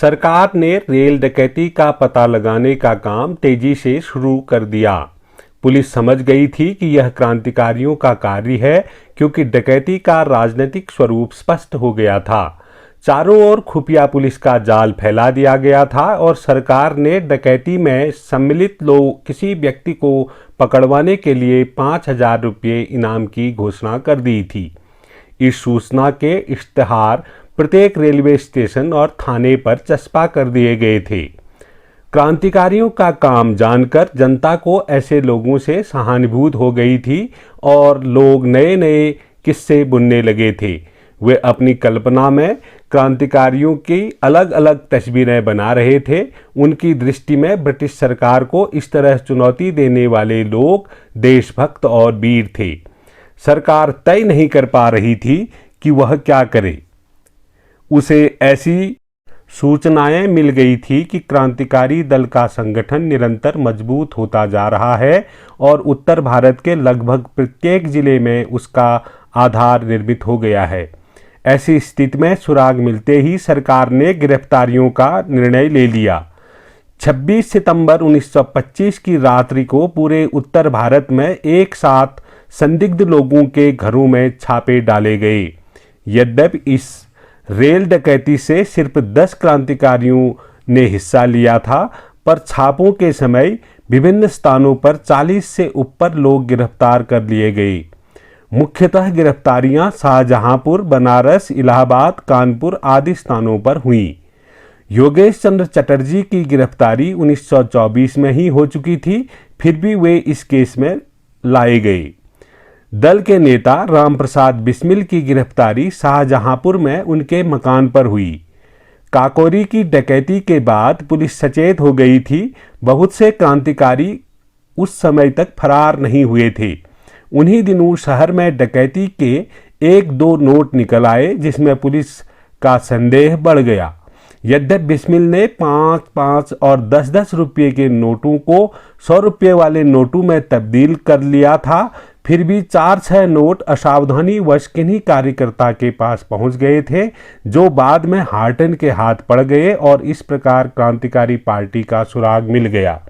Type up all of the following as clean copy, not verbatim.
सरकार ने रेल डकैती का पता लगाने का काम तेजी से शुरू कर दिया। पुलिस समझ गई थी कि यह क्रांतिकारियों का कार्य है, क्योंकि डकैती का राजनीतिक स्वरूप स्पष्ट हो गया था। चारों ओर खुफिया पुलिस का जाल फैला दिया गया था और सरकार ने डकैती में सम्मिलित लोग किसी व्यक्ति को पकड़वाने के लिए 5,000 रुपये इनाम की घोषणा कर दी थी। इस सूचना के इश्तिहार प्रत्येक रेलवे स्टेशन और थाने पर चस्पा कर दिए गए थे। क्रांतिकारियों का काम जानकर जनता को ऐसे लोगों से सहानुभूति हो गई थी और लोग नए नए किस्से बुनने लगे थे। वे अपनी कल्पना में क्रांतिकारियों की अलग अलग तस्वीरें बना रहे थे। उनकी दृष्टि में ब्रिटिश सरकार को इस तरह चुनौती देने वाले लोग देशभक्त और वीर थे। सरकार तय नहीं कर पा रही थी कि वह क्या करे। उसे ऐसी सूचनाएं मिल गई थी कि क्रांतिकारी दल का संगठन निरंतर मजबूत होता जा रहा है और उत्तर भारत के लगभग प्रत्येक जिले में उसका आधार निर्मित हो गया है। ऐसी स्थिति में सुराग मिलते ही सरकार ने गिरफ्तारियों का निर्णय ले लिया। 26 सितंबर 1925 की रात्रि को पूरे उत्तर भारत में एक साथ संदिग्ध लोगों के घरों में छापे डाले गए। यद्यपि इस रेल डकैती से सिर्फ 10 क्रांतिकारियों ने हिस्सा लिया था, पर छापों के समय विभिन्न स्थानों पर 40 से ऊपर लोग गिरफ्तार कर लिए गए। मुख्यतः गिरफ्तारियां शाहजहांपुर, बनारस, इलाहाबाद, कानपुर आदि स्थानों पर हुई। योगेश चंद्र चटर्जी की गिरफ्तारी 1924 में ही हो चुकी थी, फिर भी वे इस केस में लाए गए। दल के नेता रामप्रसाद बिस्मिल की गिरफ्तारी शाहजहांपुर में उनके मकान पर हुई। काकोरी की डकैती के बाद पुलिस सचेत हो गई थी। बहुत से क्रांतिकारी उस समय तक फरार नहीं हुए थे। उन्हीं दिनों शहर में डकैती के 1-2 नोट निकल आए, जिसमें पुलिस का संदेह बढ़ गया। यद्यपि बिस्मिल ने 5-5 और 10-10 रुपये के नोटों को 100 रुपये वाले नोटों में तब्दील कर लिया था, फिर भी 4-6 नोट असावधानी वश किन्हीं कार्यकर्ता के पास पहुंच गए थे, जो बाद में हार्टन के हाथ पड़ गए और इस प्रकार क्रांतिकारी पार्टी का सुराग मिल गया।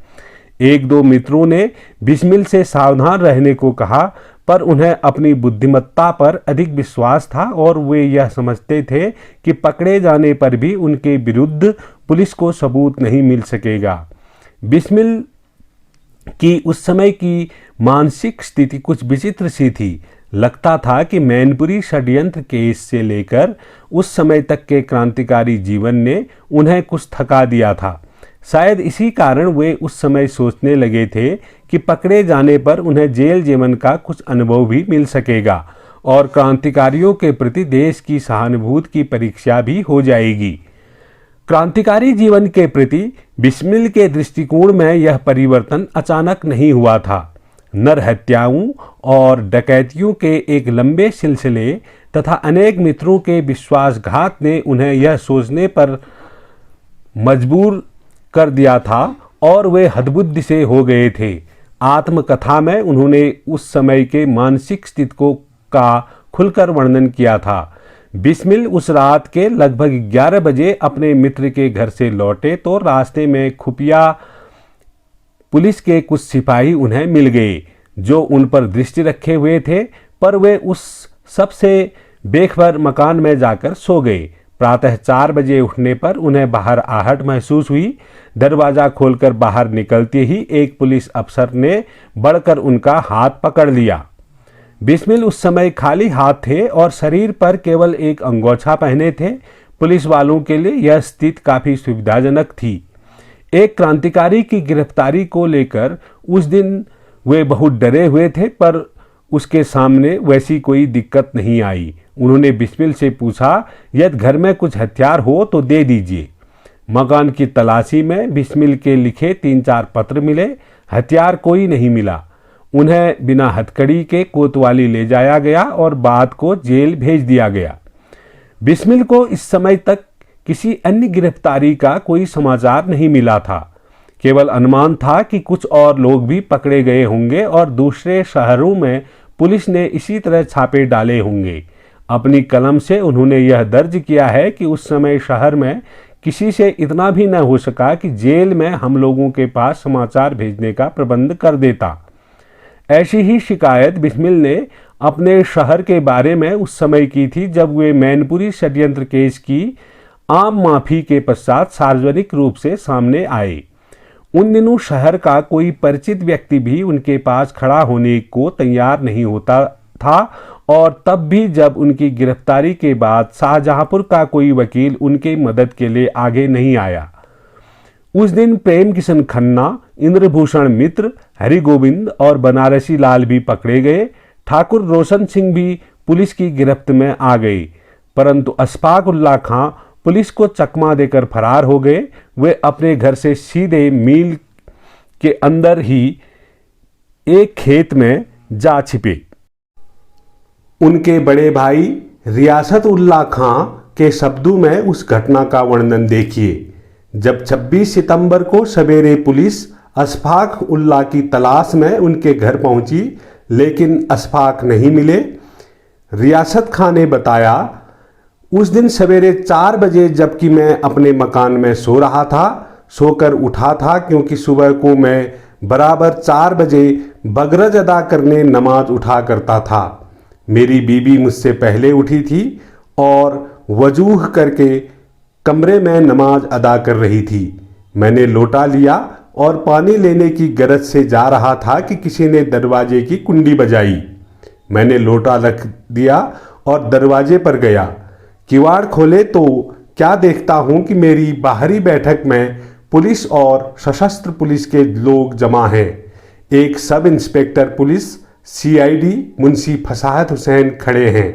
1-2 मित्रों ने बिस्मिल से सावधान रहने को कहा, पर उन्हें अपनी बुद्धिमत्ता पर अधिक विश्वास था और वे यह समझते थे कि पकड़े जाने पर भी उनके विरुद्ध पुलिस को सबूत नहीं मिल सकेगा। बिस्मिल की उस समय की मानसिक स्थिति कुछ विचित्र सी थी। लगता था कि मैनपुरी षड्यंत्र केस से लेकर उस समय तक के क्रांतिकारी जीवन ने उन्हें कुछ थका दिया था। शायद इसी कारण वे उस समय सोचने लगे थे कि पकड़े जाने पर उन्हें जेल जीवन का कुछ अनुभव भी मिल सकेगा और क्रांतिकारियों के प्रति देश की सहानुभूति की परीक्षा भी हो जाएगी। क्रांतिकारी जीवन के प्रति बिस्मिल के दृष्टिकोण में यह परिवर्तन अचानक नहीं हुआ था। नरहत्याओं और डकैतियों के एक लंबे सिलसिले तथा अनेक मित्रों के विश्वासघात ने उन्हें यह सोचने पर मजबूर कर दिया था और वे हदबुद्धि से हो गए थे। आत्मकथा में उन्होंने उस समय के मानसिक स्थिति का खुलकर वर्णन किया था। बिस्मिल उस रात के लगभग 11 बजे अपने मित्र के घर से लौटे तो रास्ते में खुफिया पुलिस के कुछ सिपाही उन्हें मिल गए, जो उन पर दृष्टि रखे हुए थे, पर वे उस सबसे बेखबर मकान में जाकर सो गए। प्रातः 4 बजे उठने पर उन्हें बाहर आहट महसूस हुई। दरवाज़ा खोलकर बाहर निकलते ही एक पुलिस अफसर ने बढ़कर उनका हाथ पकड़ लिया। बिस्मिल उस समय खाली हाथ थे और शरीर पर केवल एक अंगोछा पहने थे। पुलिस वालों के लिए यह स्थिति काफ़ी सुविधाजनक थी। एक क्रांतिकारी की गिरफ्तारी को लेकर उस दिन वे बहुत डरे हुए थे, पर उसके सामने वैसी कोई दिक्कत नहीं आई। उन्होंने बिस्मिल से पूछा, यदि घर में कुछ हथियार हो तो दे दीजिए। मकान की तलाशी में बिस्मिल के लिखे 3-4 पत्र मिले। हथियार कोई नहीं मिला। उन्हें बिना हथकड़ी के कोतवाली ले जाया गया और बाद को जेल भेज दिया गया। बिस्मिल को इस समय तक किसी अन्य गिरफ्तारी का कोई समाचार नहीं मिला था। केवल अनुमान था कि कुछ और लोग भी पकड़े गए होंगे और दूसरे शहरों में पुलिस ने इसी तरह छापे डाले होंगे। अपनी कलम से उन्होंने यह दर्ज किया है कि उस समय शहर में किसी से इतना भी न हो सका कि जेल में हम लोगों के पास समाचार भेजने का प्रबंध कर देता। ऐसी ही शिकायत बिस्मिल ने अपने शहर के बारे में उस समय की थी जब वे मैनपुरी षड्यंत्र केस की आम माफी के पश्चात सार्वजनिक रूप से सामने आए। उन दिनों शहर का कोई परिचित व्यक्ति भी उनके पास खड़ा होने को तैयार नहीं होता था, और तब भी जब उनकी गिरफ्तारी के बाद शाहजहांपुर का कोई वकील उनकी मदद के लिए आगे नहीं आया। उस दिन प्रेम किशन खन्ना, इंद्रभूषण मित्र, हरिगोविंद और बनारसी लाल भी पकड़े गए। ठाकुर रोशन सिंह भी पुलिस की गिरफ्त में आ गए, परंतु अशफाक उल्लाह खां पुलिस को चकमा देकर फरार हो गए। वे अपने घर से सीधे मील के अंदर ही एक खेत में जा छिपे। उनके बड़े भाई रियासत उल्लाह खां के शब्दों में उस घटना का वर्णन देखिए। जब 26 सितंबर को सवेरे पुलिस अशफाक उल्लाह की तलाश में उनके घर पहुंची, लेकिन अशफाक नहीं मिले। रियासत खां ने बताया, उस दिन सवेरे 4 बजे जबकि मैं अपने मकान में सो रहा था, सोकर उठा था क्योंकि सुबह को मैं बराबर 4 बजे बगरज अदा करने नमाज उठा करता था। मेरी बीबी मुझसे पहले उठी थी और वजूह करके कमरे में नमाज अदा कर रही थी। मैंने लोटा लिया और पानी लेने की गरज से जा रहा था कि किसी ने दरवाजे की कुंडी बजाई। मैंने लोटा रख दिया और दरवाजे पर गया। किवाड़ खोले तो क्या देखता हूं कि मेरी बाहरी बैठक में पुलिस और सशस्त्र पुलिस के लोग जमा हैं। एक सब इंस्पेक्टर पुलिस CID मुंशी फसाहत हुसैन खड़े हैं।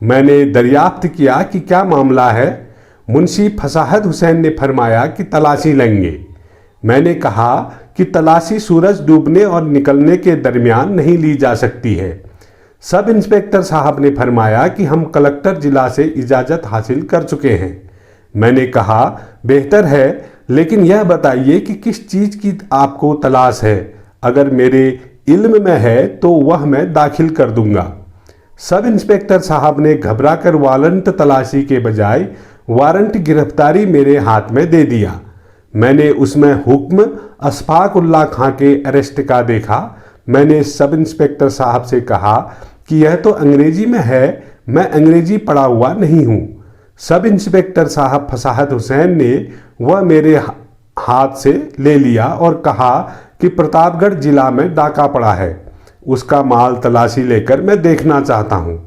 मैंने दरियाफ्त किया कि क्या मामला है। मुंशी फसाहत हुसैन ने फरमाया कि तलाशी लेंगे। मैंने कहा कि तलाशी सूरज डूबने और निकलने के दरमियान नहीं ली जा सकती है। सब इंस्पेक्टर साहब ने फरमाया कि हम कलेक्टर जिला से इजाज़त हासिल कर चुके हैं। मैंने कहा बेहतर है, लेकिन यह बताइए कि किस चीज़ की आपको तलाश है। अगर मेरे इल्म में है तो वह मैं दाखिल कर दूंगा। सब इंस्पेक्टर साहब ने घबराकर वारंट तलाशी के बजाय वारंट गिरफ्तारी मेरे हाथ में दे दिया। मैंने उसमें हुक्म अशफाक उल्लाह खां के अरेस्ट का देखा। मैंने सब इंस्पेक्टर साहब से कहा कि यह तो अंग्रेजी में है, मैं अंग्रेजी पढ़ा हुआ नहीं हूँ। सब इंस्पेक्टर साहब फसाहत हुसैन ने वह मेरे हाथ से ले लिया और कहा कि प्रतापगढ़ जिला में डाका पड़ा है, उसका माल तलाशी लेकर मैं देखना चाहता हूँ।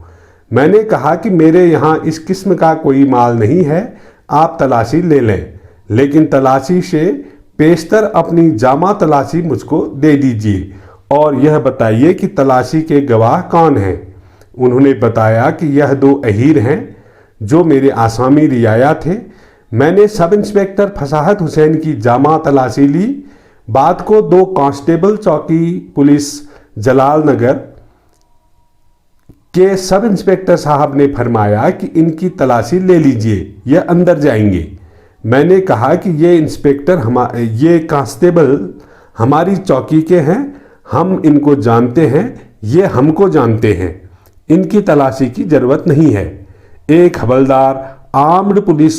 मैंने कहा कि मेरे यहाँ इस किस्म का कोई माल नहीं है, आप तलाशी ले लें, लेकिन तलाशी से पेशतर अपनी जामा तलाशी मुझको दे दीजिए और यह बताइए कि तलाशी के गवाह कौन हैं। उन्होंने बताया कि यह 2 अहीर हैं जो मेरे आसामी रियाया थे। मैंने सब इंस्पेक्टर फसाहत हुसैन की जामा तलाशी ली। बात को 2 कांस्टेबल चौकी पुलिस जलाल नगर के सब इंस्पेक्टर साहब ने फरमाया कि इनकी तलाशी ले लीजिए, यह अंदर जाएंगे। मैंने कहा कि ये कांस्टेबल हमारी चौकी के हैं, हम इनको जानते हैं, ये हमको जानते हैं, इनकी तलाशी की जरूरत नहीं है। एक हवलदार आर्म्ड पुलिस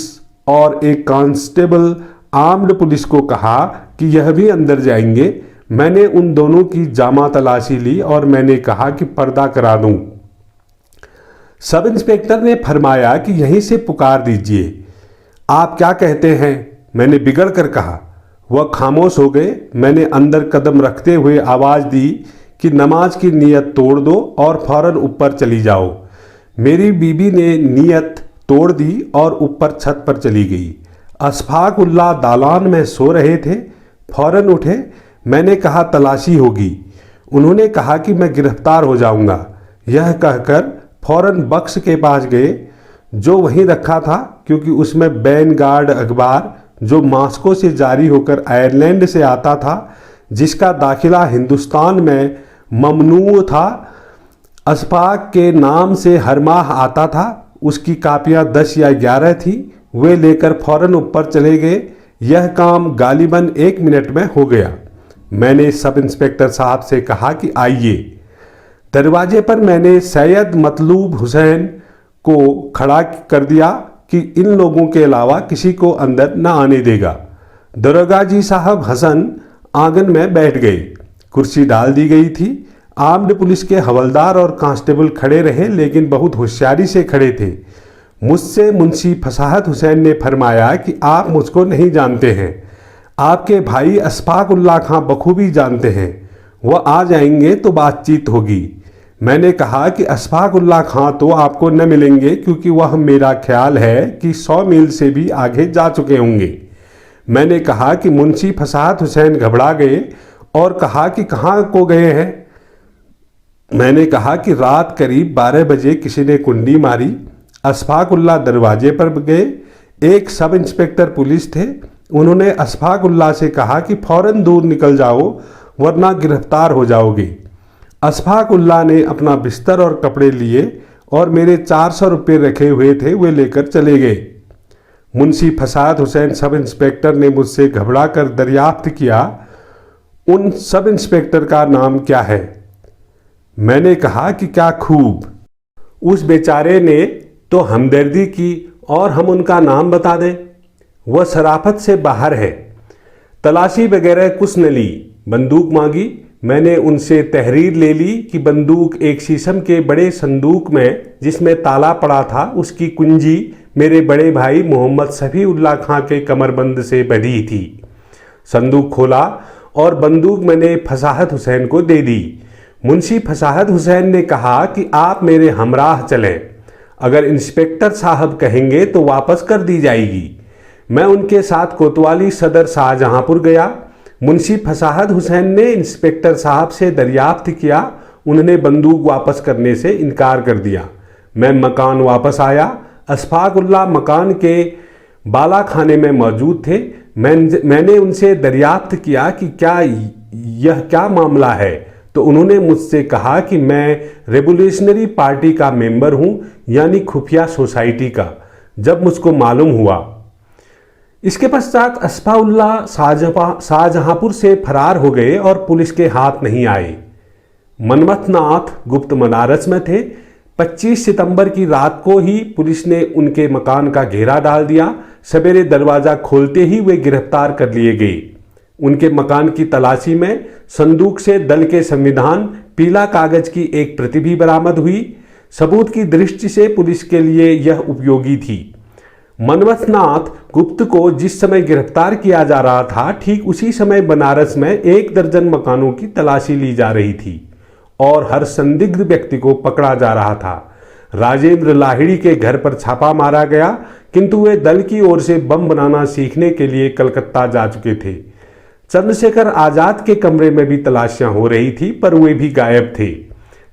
और एक कांस्टेबल आर्म्ड पुलिस को कहा कि यह भी अंदर जाएंगे। मैंने उन दोनों की जामा तलाशी ली और मैंने कहा कि पर्दा करा दूं। सब इंस्पेक्टर ने फरमाया कि यहीं से पुकार दीजिए, आप क्या कहते हैं। मैंने बिगड़ कर कहा। वह खामोश हो गए। मैंने अंदर कदम रखते हुए आवाज़ दी कि नमाज की नीयत तोड़ दो और फौरन ऊपर चली जाओ। मेरी बीबी ने नीयत तोड़ दी और ऊपर छत पर चली गई। अशफाक उल्लाह दालान में सो रहे थे, फौरन उठे। मैंने कहा तलाशी होगी। उन्होंने कहा कि मैं गिरफ्तार हो जाऊंगा। यह कहकर फौरन बक्स के पास गए जो वहीं रखा था, क्योंकि उसमें बैन गार्ड अखबार जो मास्को से जारी होकर आयरलैंड से आता था, जिसका दाखिला हिंदुस्तान में ममनू था, अशफाक के नाम से हर माह आता था, उसकी कापियाँ 10 या 11 थी। वे लेकर फौरन ऊपर चले गए। यह काम गालिबन 1 मिनट में हो गया। मैंने सब इंस्पेक्टर साहब से कहा कि आइए। दरवाजे पर मैंने सैयद मतलूब हुसैन को खड़ा कर दिया। कि इन लोगों के अलावा किसी को अंदर न आने देगा। दरोगा जी साहब हसन आंगन में बैठ गए। कुर्सी डाल दी गई थी। आर्म्ड पुलिस के हवलदार और कांस्टेबल खड़े रहे, लेकिन बहुत होशियारी से खड़े थे। मुझसे मुंशी फसाहत हुसैन ने फरमाया कि आप मुझको नहीं जानते हैं, आपके भाई अशफाक उल्लाह खां बखूबी जानते हैं, वह आ जाएंगे तो बातचीत होगी। मैंने कहा कि अशफाक उल्लाह खां तो आपको न मिलेंगे, क्योंकि वह मेरा ख्याल है कि 100 मील से भी आगे जा चुके होंगे। मैंने कहा कि मुंशी फसाहत हुसैन घबरा गए और कहा कि कहाँ को गए हैं। मैंने कहा कि रात करीब 12 बजे किसी ने कुंडी मारी, अशफाक उल्लाह दरवाजे पर गए। एक सब इंस्पेक्टर पुलिस थे, उन्होंने अशफाक उल्लाह से कहा कि फौरन दूर निकल जाओ वरना गिरफ्तार हो जाओगे। अशफाक उल्लाह ने अपना बिस्तर और कपड़े लिए और मेरे 400 रुपये रखे हुए थे वे लेकर चले गए। मुंशी फसाहत हुसैन सब इंस्पेक्टर ने मुझसे घबरा कर दरियाफ्त किया, उन सब इंस्पेक्टर का नाम क्या है? मैंने कहा कि क्या खूब। उस बेचारे ने तो हमदर्दी की और हम उनका नाम बता दें? वह शराफत से बाहर है। तलाशी वगैरह कुछ न ली, बंदूक मांगी। मैंने उनसे तहरीर ले ली कि बंदूक एक शीशम के बड़े संदूक में, जिसमें ताला पड़ा था, उसकी कुंजी मेरे बड़े भाई मोहम्मद शफीउल्लाह खां के कमरबंद से बंधी थी। संदूक खोला और बंदूक मैंने फसाहत हुसैन को दे दी। मुंशी फसाहत हुसैन ने कहा कि आप मेरे हमराह चलें, अगर इंस्पेक्टर साहब कहेंगे तो वापस कर दी जाएगी। मैं उनके साथ कोतवाली सदर शाहजहांपुर गया। मुंशी फसाहत हुसैन ने इंस्पेक्टर साहब से दरियाफ्त किया, उन्होंने बंदूक वापस करने से इनकार कर दिया। मैं मकान वापस आया। अशफाक उल्लाह मकान के बाला खाने में मौजूद थे। मैंने उनसे दरियाफ्त किया कि यह क्या मामला है, तो उन्होंने मुझसे कहा कि मैं रेवोल्यूशनरी पार्टी का मेंबर हूं, यानी खुफिया सोसाइटी का। जब मुझको मालूम हुआ, इसके पश्चात अशफाउल्लाह शाहजहांपुर से फरार हो गए और पुलिस के हाथ नहीं आए। मनमथनाथ गुप्त बनारस में थे। 25 सितंबर की रात को ही पुलिस ने उनके मकान का घेरा डाल दिया। सवेरे दरवाजा खोलते ही वे गिरफ्तार कर लिए गए। उनके मकान की तलाशी में संदूक से दल के संविधान, पीला कागज की एक प्रति भी बरामद हुई। सबूत की दृष्टि से पुलिस के लिए यह उपयोगी थी। मनमथनाथ गुप्त को जिस समय गिरफ्तार किया जा रहा था, ठीक उसी समय बनारस में 1 दर्जन मकानों की तलाशी ली जा रही थी और हर संदिग्ध व्यक्ति को पकड़ा जा रहा था। राजेंद्र लाहिड़ी के घर पर छापा मारा गया, किंतु वे दल की ओर से बम बनाना सीखने के लिए कलकत्ता जा चुके थे। चंद्रशेखर आजाद के कमरे में भी तलाशियां हो रही थी, पर वे भी गायब थे।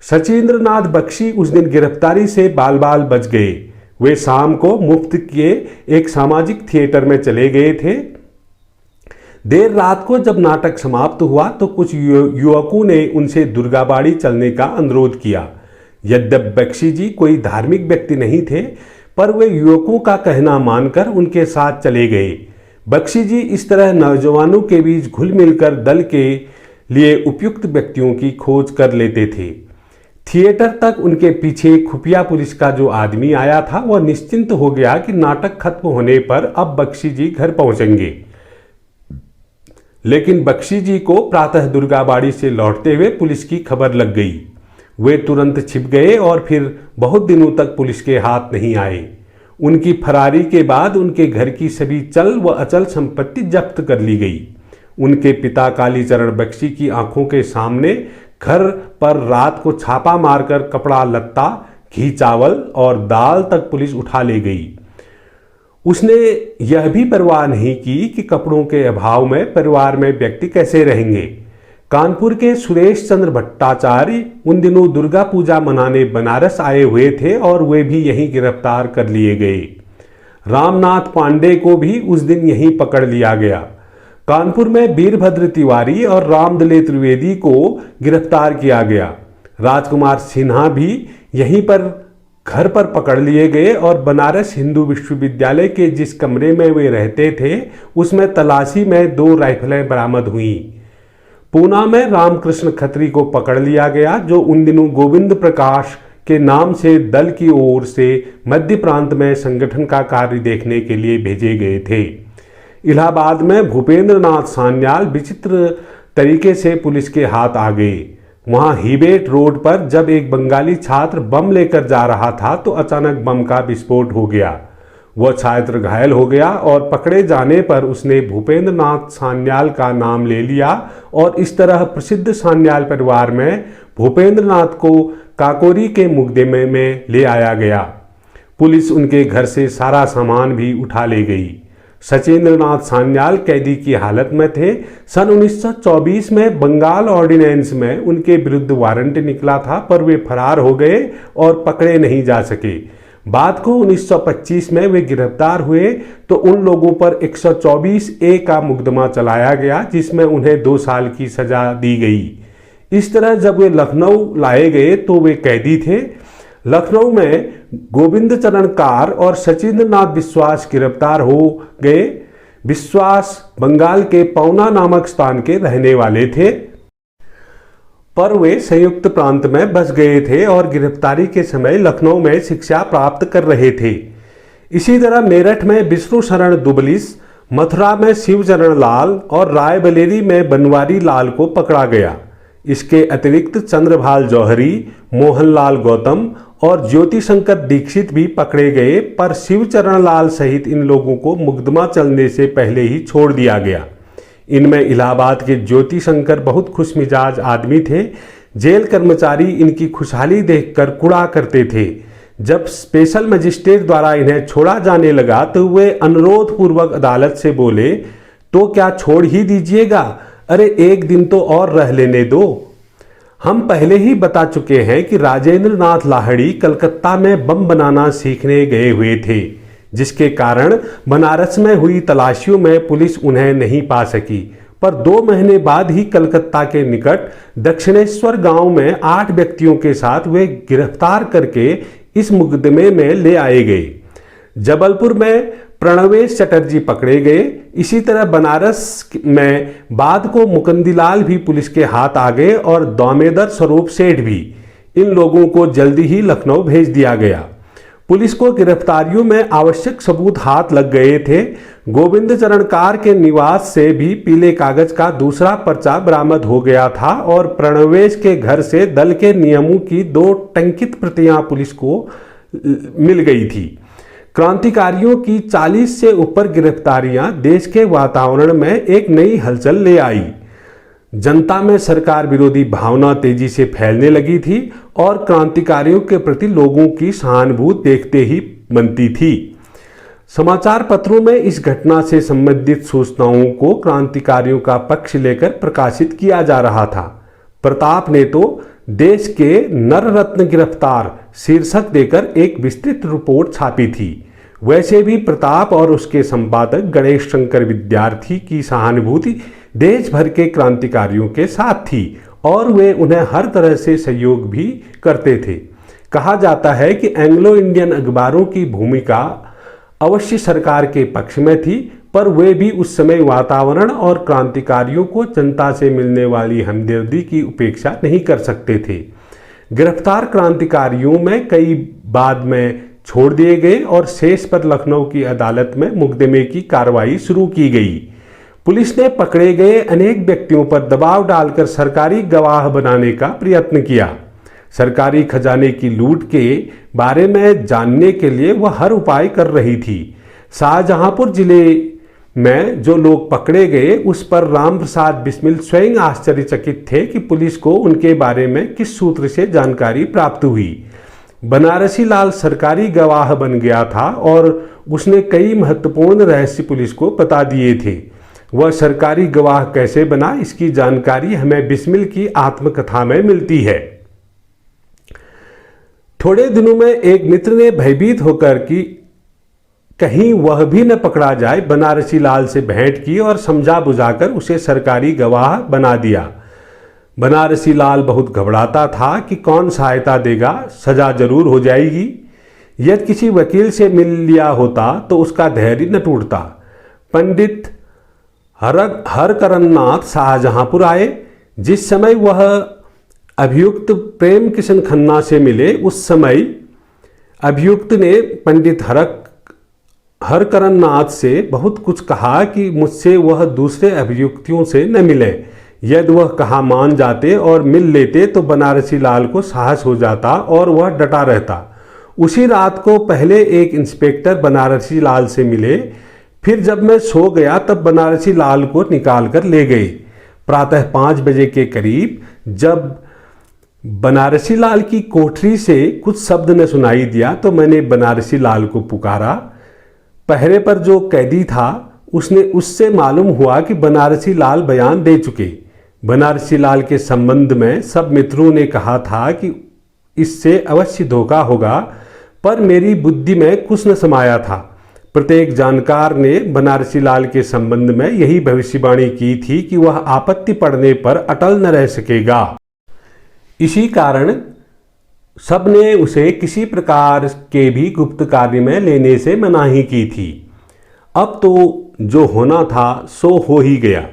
सचिंद्रनाथ बख्शी उस दिन गिरफ्तारी से बाल बाल बच गए। वे शाम को मुफ्त के एक सामाजिक थिएटर में चले गए थे। देर रात को जब नाटक समाप्त हुआ तो कुछ युवकों ने उनसे दुर्गाबाड़ी चलने का अनुरोध किया। यद्यपि बख्शी जी कोई धार्मिक व्यक्ति नहीं थे, पर वे युवकों का कहना मानकर उनके साथ चले गए। बख्शी जी इस तरह नौजवानों के बीच घुल मिलकर दल के लिए उपयुक्त व्यक्तियों की खोज कर लेते थे। थिएटर तक उनके पीछे खुफिया पुलिस का जो आदमी आया था, वह निश्चिंत हो गया कि नाटक खत्म होने पर अब बख्शी जी घर पहुंचेंगे। लेकिन बख्शी जी को प्रातः दुर्गाबाड़ी से लौटते हुए पुलिस की खबर लग गई। वे तुरंत छिप गए और फिर बहुत दिनों तक पुलिस के हाथ नहीं आए। उनकी फरारी के बाद उनके घर की सभी चल व अचल संपत्ति जब्त कर ली गई। उनके पिता कालीचरण बख्शी की आंखों के सामने घर पर रात को छापा मारकर कपड़ा लत्ता, घी चावल और दाल तक पुलिस उठा ले गई। उसने यह भी परवाह नहीं की कि कपड़ों के अभाव में परिवार में व्यक्ति कैसे रहेंगे। कानपुर के सुरेश चंद्र भट्टाचार्य उन दिनों दुर्गा पूजा मनाने बनारस आए हुए थे और वे भी यहीं गिरफ्तार कर लिए गए। रामनाथ पांडे को भी उस दिन यहीं पकड़ लिया गया। कानपुर में वीरभद्र तिवारी और रामदले त्रिवेदी को गिरफ्तार किया गया। राजकुमार सिन्हा भी यहीं पर घर पर पकड़ लिए गए और बनारस हिंदू विश्वविद्यालय के जिस कमरे में वे रहते थे, उसमें तलाशी में 2 राइफलें बरामद हुई। पूना में रामकृष्ण खत्री को पकड़ लिया गया, जो उन दिनों गोविंद प्रकाश के नाम से दल की ओर से मध्य प्रांत में संगठन का कार्य देखने के लिए भेजे गए थे। इलाहाबाद में भूपेंद्र नाथ सान्याल विचित्र तरीके से पुलिस के हाथ आ गए। वहां हीबेट रोड पर जब एक बंगाली छात्र बम लेकर जा रहा था तो अचानक बम का विस्फोट हो गया। वह छात्र घायल हो गया और पकड़े जाने पर उसने भूपेंद्र नाथ सान्याल का नाम ले लिया और इस तरह प्रसिद्ध सान्याल परिवार में भूपेंद्र नाथ को काकोरी के मुकदमे में ले आया गया। पुलिस उनके घर से सारा सामान भी उठा ले गई। सचिंद्र नाथ सान्याल कैदी की हालत में थे। सन 1924 में बंगाल ऑर्डिनेंस में उनके विरुद्ध वारंट निकला था, पर वे फरार हो गए और पकड़े नहीं जा सके। बाद को 1925 में वे गिरफ्तार हुए तो उन लोगों पर 124A का मुकदमा चलाया गया, जिसमें उन्हें 2 साल की सजा दी गई। इस तरह जब वे लखनऊ लाए गए तो वे कैदी थे। लखनऊ में गोविंद चरण कार और सचिंद्र नाथ विश्वास गिरफ्तार हो गए। विश्वास बंगाल के पौना नामक स्थान के रहने वाले थे, पर वे संयुक्त प्रांत में बस गए थे और गिरफ्तारी के समय लखनऊ में शिक्षा प्राप्त कर रहे थे। इसी तरह मेरठ में विष्णु शरण दुबलिस, मथुरा में शिवचरण लाल और रायबरेली में बनवारी लाल को पकड़ा गया। इसके अतिरिक्त चंद्रभाल जौहरी, मोहनलाल गौतम और ज्योति शंकर दीक्षित भी पकड़े गए, पर शिवचरण लाल सहित इन लोगों को मुकदमा चलने से पहले ही छोड़ दिया गया। इनमें इलाहाबाद के ज्योति शंकर बहुत खुशमिजाज आदमी थे। जेल कर्मचारी इनकी खुशहाली देखकर कुड़ा करते थे। जब स्पेशल मजिस्ट्रेट द्वारा इन्हें छोड़ा जाने लगा तो वे अनुरोध पूर्वक अदालत से बोले, तो क्या छोड़ ही दीजिएगा? अरे एक दिन तो और रह लेने दो। हम पहले ही बता चुके हैं कि राजेंद्र नाथ लाहिड़ी कलकत्ता में बम बनाना सीखने गए हुए थे, जिसके कारण बनारस में हुई तलाशियों में पुलिस उन्हें नहीं पा सकी। पर 2 महीने बाद ही कलकत्ता के निकट दक्षिणेश्वर गांव में 8 व्यक्तियों के साथ वे गिरफ्तार करके इस मुकदमे में ले आए गए। जबलपुर में प्रणवेश चटर्जी पकड़े गए। इसी तरह बनारस में बाद को मुकंदीलाल भी पुलिस के हाथ आ गए और दामोदर स्वरूप सेठ भी। इन लोगों को जल्दी ही लखनऊ भेज दिया गया। पुलिस को गिरफ्तारियों में आवश्यक सबूत हाथ लग गए थे। गोविंद चरण कार के निवास से भी पीले कागज का दूसरा पर्चा बरामद हो गया था और प्रणवेश के घर से दल के नियमों की 2 टंकित प्रतियां पुलिस को मिल गई थी। क्रांतिकारियों की 40 से ऊपर गिरफ्तारियां देश के वातावरण में एक नई हलचल ले आई। जनता में सरकार विरोधी भावना तेजी से फैलने लगी थी और क्रांतिकारियों के प्रति लोगों की सहानुभूति देखते ही बनती थी। समाचार पत्रों में इस घटना से संबंधित सूचनाओं को क्रांतिकारियों का पक्ष लेकर प्रकाशित किया जा रहा था। प्रताप ने तो देश के नर रत्न गिरफ्तार शीर्षक देकर एक विस्तृत रिपोर्ट छापी थी। वैसे भी प्रताप और उसके संपादक गणेश शंकर विद्यार्थी की सहानुभूति देश भर के क्रांतिकारियों के साथ थी और वे उन्हें हर तरह से सहयोग भी करते थे। कहा जाता है कि एंग्लो इंडियन अखबारों की भूमिका अवश्य सरकार के पक्ष में थी, पर वे भी उस समय वातावरण और क्रांतिकारियों को जनता से मिलने वाली हमदर्दी की उपेक्षा नहीं कर सकते थे। गिरफ्तार क्रांतिकारियों में कई बाद में छोड़ दिए गए और शेष पर लखनऊ की अदालत में मुकदमे की कार्रवाई शुरू की गई। पुलिस ने पकड़े गए अनेक व्यक्तियों पर दबाव डालकर सरकारी गवाह बनाने का प्रयत्न किया। सरकारी खजाने की लूट के बारे में जानने के लिए वह हर उपाय कर रही थी। शाहजहांपुर जिले में जो लोग पकड़े गए उस पर राम प्रसाद बिस्मिल स्वयं आश्चर्यचकित थे कि पुलिस को उनके बारे में किस सूत्र से जानकारी प्राप्त हुई। बनारसी लाल सरकारी गवाह बन गया था और उसने कई महत्वपूर्ण रहस्य पुलिस को बता दिए थे। वह सरकारी गवाह कैसे बना, इसकी जानकारी हमें बिस्मिल की आत्मकथा में मिलती है। थोड़े दिनों में एक मित्र ने भयभीत होकर कि कहीं वह भी न पकड़ा जाए, बनारसी लाल से भेंट की और समझा बुझाकर उसे सरकारी गवाह बना दिया। बनारसी लाल बहुत घबराता था कि कौन सहायता देगा, सजा जरूर हो जाएगी। यदि किसी वकील से मिल लिया होता तो उसका धैर्य न टूटता। पंडित हरकरन नाथ शाहजहांपुर आए। जिस समय वह अभियुक्त प्रेम किशन खन्ना से मिले। उस समय अभियुक्त ने पंडित हरकरण नाथ से बहुत कुछ कहा कि मुझसे वह दूसरे अभियुक्तियों से न मिले। यदि वह कहा मान जाते और मिल लेते तो बनारसी लाल को साहस हो जाता और वह डटा रहता। उसी रात को पहले एक इंस्पेक्टर बनारसी लाल से मिले। फिर जब मैं सो गया तब बनारसी लाल को निकाल कर ले गए। प्रातः 5 बजे के करीब जब बनारसी लाल की कोठरी से कुछ शब्द न सुनाई दिया तो मैंने बनारसी लाल को पुकारा। पहरे पर जो कैदी था उससे मालूम हुआ कि बनारसी लाल बयान दे चुके। बनारसी लाल के संबंध में सब मित्रों ने कहा था कि इससे अवश्य धोखा होगा, पर मेरी बुद्धि में कुछ न समाया था। प्रत्येक जानकार ने बनारसी लाल के संबंध में यही भविष्यवाणी की थी कि वह आपत्ति पड़ने पर अटल न रह सकेगा। इसी कारण सबने उसे किसी प्रकार के भी गुप्त कार्य में लेने से मनाही की थी। अब तो जो होना था सो हो ही गया।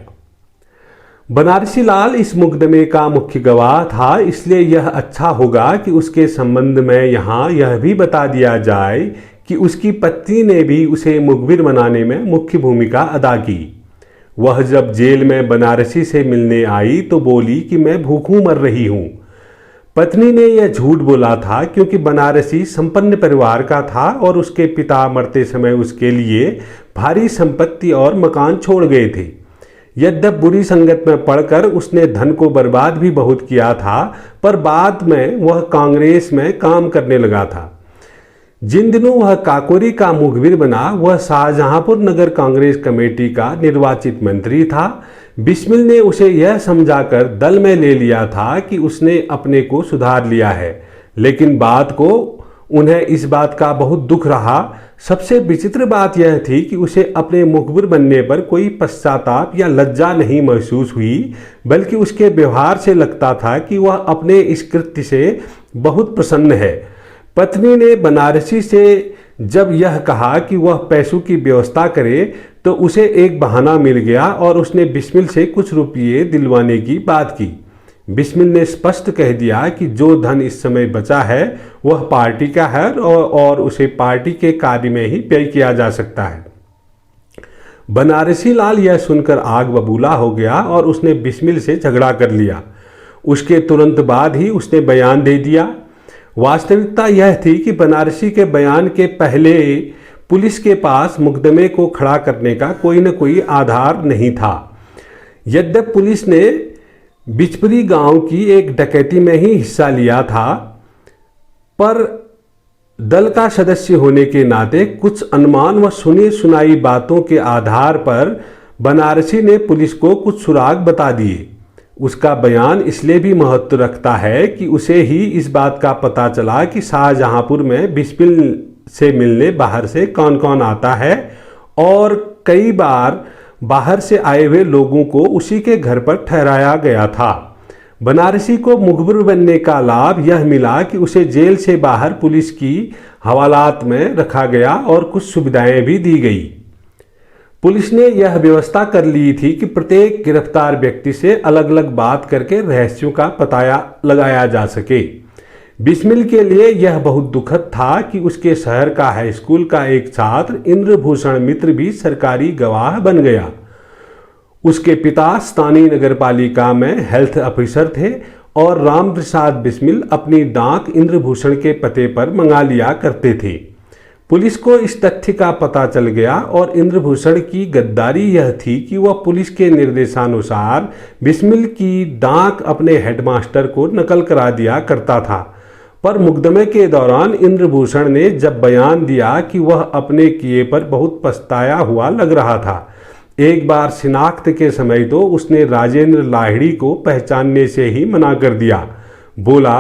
बनारसी लाल इस मुकदमे का मुख्य गवाह था, इसलिए यह अच्छा होगा कि उसके संबंध में यहाँ यह भी बता दिया जाए कि उसकी पत्नी ने भी उसे मुखबिर बनाने में मुख्य भूमिका अदा की। वह जब जेल में बनारसी से मिलने आई तो बोली कि मैं भूखों मर रही हूँ। पत्नी ने यह झूठ बोला था क्योंकि बनारसी संपन्न परिवार का था और उसके पिता मरते समय उसके लिए भारी संपत्ति और मकान छोड़ गए थे। यद्यप बुरी संगत में पड़कर उसने धन को बर्बाद भी बहुत किया था, पर बाद में वह कांग्रेस में काम करने लगा था। जिन दिनों वह काकोरी का मुखबिर बना वह शाहजहांपुर नगर कांग्रेस कमेटी का निर्वाचित मंत्री था। बिस्मिल ने उसे यह समझाकर दल में ले लिया था कि उसने अपने को सुधार लिया है, लेकिन बाद को उन्हें इस बात का बहुत दुख रहा। सबसे विचित्र बात यह थी कि उसे अपने मुखबिर बनने पर कोई पश्चाताप या लज्जा नहीं महसूस हुई, बल्कि उसके व्यवहार से लगता था कि वह अपने इस कृत्य से बहुत प्रसन्न है। पत्नी ने बनारसी से जब यह कहा कि वह पैसों की व्यवस्था करे तो उसे एक बहाना मिल गया और उसने बिस्मिल से कुछ रुपये दिलवाने की बात की। बिस्मिल ने स्पष्ट कह दिया कि जो धन इस समय बचा है वह पार्टी का है और उसे पार्टी के कार्य में ही व्यय किया जा सकता है। बनारसी लाल यह सुनकर आग बबूला हो गया और उसने बिस्मिल से झगड़ा कर लिया। उसके तुरंत बाद ही उसने बयान दे दिया। वास्तविकता यह थी कि बनारसी के बयान के पहले पुलिस के पास मुकदमे को खड़ा करने का कोई न कोई आधार नहीं था। यद्यप पुलिस ने बिचपरी गांव की एक डकैती में ही हिस्सा लिया था, पर दल का सदस्य होने के नाते कुछ अनुमान व सुनी सुनाई बातों के आधार पर बनारसी ने पुलिस को कुछ सुराग बता दिए। उसका बयान इसलिए भी महत्व रखता है कि उसे ही इस बात का पता चला कि शाहजहांपुर में बिस्मिल से मिलने बाहर से कौन कौन आता है, और कई बार बाहर से आए हुए लोगों को उसी के घर पर ठहराया गया था। बनारसी को मुखबिर बनने का लाभ यह मिला कि उसे जेल से बाहर पुलिस की हवालात में रखा गया और कुछ सुविधाएं भी दी गई। पुलिस ने यह व्यवस्था कर ली थी कि प्रत्येक गिरफ्तार व्यक्ति से अलग अलग बात करके रहस्यों का पता लगाया जा सके। बिस्मिल के लिए यह बहुत दुखद था कि उसके शहर का हाई स्कूल का एक छात्र इंद्रभूषण मित्र भी सरकारी गवाह बन गया। उसके पिता स्थानीय नगरपालिका में हेल्थ ऑफिसर थे और राम प्रसाद बिस्मिल अपनी डाक इंद्रभूषण के पते पर मंगा लिया करते थे। पुलिस को इस तथ्य का पता चल गया और इंद्रभूषण की गद्दारी यह थी कि वह पुलिस के निर्देशानुसार बिस्मिल की डाक अपने हेडमास्टर को नकल करा दिया करता था। पर मुकदमे के दौरान इंद्रभूषण ने जब बयान दिया कि वह अपने किए पर बहुत पछताया हुआ लग रहा था। एक बार शिनाख्त के समय तो उसने राजेंद्र लाहिड़ी को पहचानने से ही मना कर दिया। बोला,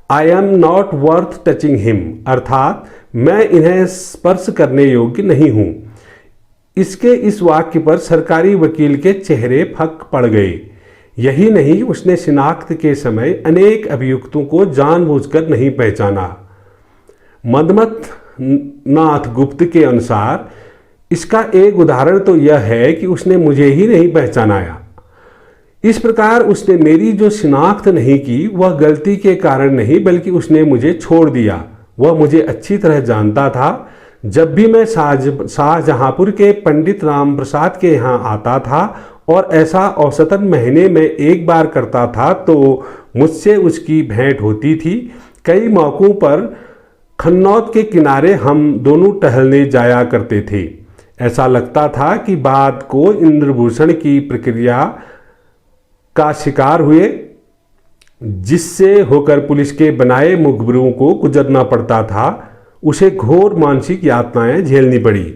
I am not worth touching him, अर्थात मैं इन्हें स्पर्श करने योग्य नहीं हूं। इसके इस वाक्य पर सरकारी वकील के चेहरे फक पड़ गए। यही नहीं, उसने शिनाख्त के समय अनेक अभियुक्तों को जानबूझकर नहीं पहचाना। मदमथ नाथ गुप्त के अनुसार इसका एक उदाहरण तो यह है कि उसने मुझे ही नहीं पहचानाया। इस प्रकार उसने मेरी जो शिनाख्त नहीं की वह गलती के कारण नहीं, बल्कि उसने मुझे छोड़ दिया। वह मुझे अच्छी तरह जानता था। जब भी मैं शाहजहांपुर के पंडित राम प्रसाद के यहाँ आता था, और ऐसा औसतन महीने में एक बार करता था, तो मुझसे उसकी भेंट होती थी। कई मौक़ों पर खन्नौत के किनारे हम दोनों टहलने जाया करते थे। ऐसा लगता था कि बाद को इंद्रभूषण की प्रक्रिया का शिकार हुए, जिससे होकर पुलिस के बनाए मुखबिरों को गुजरना पड़ता था, उसे घोर मानसिक यातनाएं झेलनी पड़ी।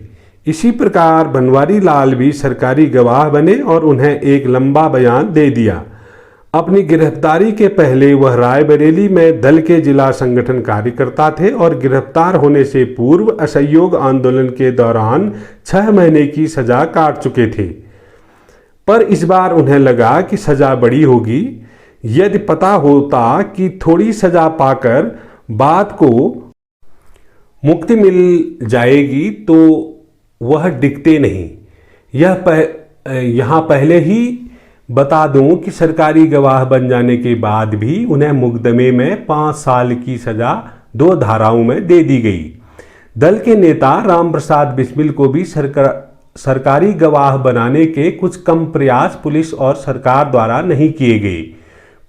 इसी प्रकार बनवारी लाल भी सरकारी गवाह बने और उन्हें एक लंबा बयान दे दिया। अपनी गिरफ्तारी के पहले वह रायबरेली में दल के जिला संगठन कार्यकर्ता थे और गिरफ्तार होने से पूर्व असहयोग आंदोलन के दौरान 6 महीने की सजा काट चुके थे। पर इस बार उन्हें लगा कि सजा बड़ी होगी। यदि पता होता कि थोड़ी सजा पाकर बाद को मुक्ति मिल जाएगी तो वह डिगते नहीं। यहाँ पहले ही बता दूं कि सरकारी गवाह बन जाने के बाद भी उन्हें मुकदमे में 5 साल की सजा 2 धाराओं में दे दी गई। दल के नेता राम प्रसाद बिस्मिल को भी सरकारी गवाह बनाने के कुछ कम प्रयास पुलिस और सरकार द्वारा नहीं किए गए।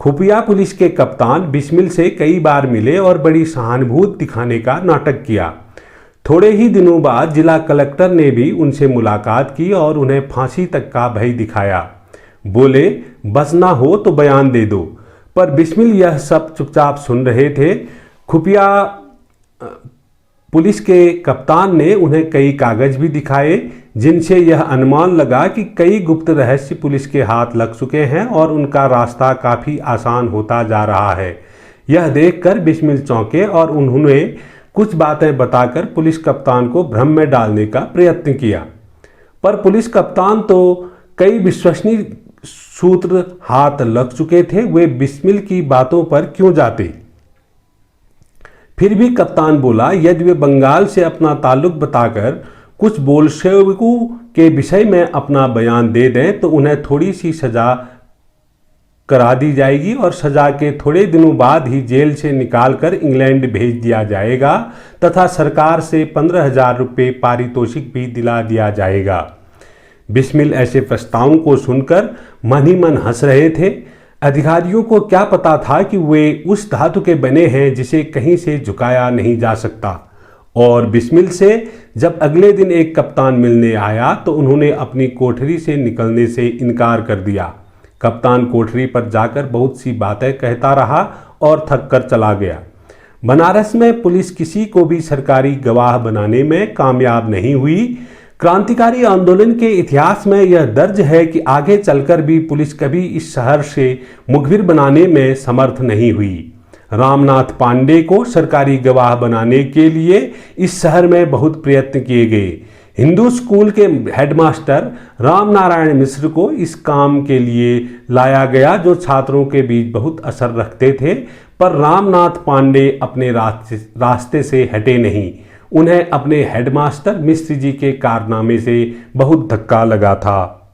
खुफिया पुलिस के कप्तान बिस्मिल से कई बार मिले और बड़ी सहानुभूति दिखाने का नाटक किया। थोड़े ही दिनों बाद जिला कलेक्टर ने भी उनसे मुलाकात की और उन्हें फांसी तक का भय दिखाया। बोले, बस ना हो तो बयान दे दो। पर बिस्मिल यह सब चुपचाप सुन रहे थे। खुफिया पुलिस के कप्तान ने उन्हें कई कागज भी दिखाए, जिनसे यह अनुमान लगा कि कई गुप्त रहस्य पुलिस के हाथ लग चुके हैं और उनका रास्ता काफ़ी आसान होता जा रहा है। यह देखकर बिस्मिल चौंके और उन्होंने कुछ बातें बताकर पुलिस कप्तान को भ्रम में डालने का प्रयत्न किया। पर पुलिस कप्तान तो कई विश्वसनीय सूत्र हाथ लग चुके थे, वे बिस्मिल की बातों पर क्यों जाते। फिर भी कप्तान बोला, यदि वे बंगाल से अपना ताल्लुक बताकर कुछ बोल्शेविकों के विषय में अपना बयान दे दें तो उन्हें थोड़ी सी सजा करा दी जाएगी और सजा के थोड़े दिनों बाद ही जेल से निकालकर इंग्लैंड भेज दिया जाएगा तथा सरकार से 15,000 रुपये पारितोषिक भी दिला दिया जाएगा। बिस्मिल ऐसे प्रस्तावों को सुनकर मन ही मन हंस रहे थे। अधिकारियों को क्या पता था कि वे उस धातु के बने हैं जिसे कहीं से झुकाया नहीं जा सकता। और बिस्मिल से जब अगले दिन एक कप्तान मिलने आया तो उन्होंने अपनी कोठरी से निकलने से इनकार कर दिया। कप्तान कोठरी पर जाकर बहुत सी बातें कहता रहा और थक कर चला गया। बनारस में पुलिस किसी को भी सरकारी गवाह बनाने में कामयाब नहीं हुई। क्रांतिकारी आंदोलन के इतिहास में यह दर्ज है कि आगे चलकर भी पुलिस कभी इस शहर से मुखबिर बनाने में समर्थ नहीं हुई। रामनाथ पांडे को सरकारी गवाह बनाने के लिए इस शहर में बहुत प्रयत्न किए गए। हिंदू स्कूल के हेडमास्टर रामनारायण मिश्र को इस काम के लिए लाया गया, जो छात्रों के बीच बहुत असर रखते थे। पर रामनाथ पांडे अपने रास्ते से हटे नहीं। उन्हें अपने हेडमास्टर मिश्र जी के कारनामे से बहुत धक्का लगा था।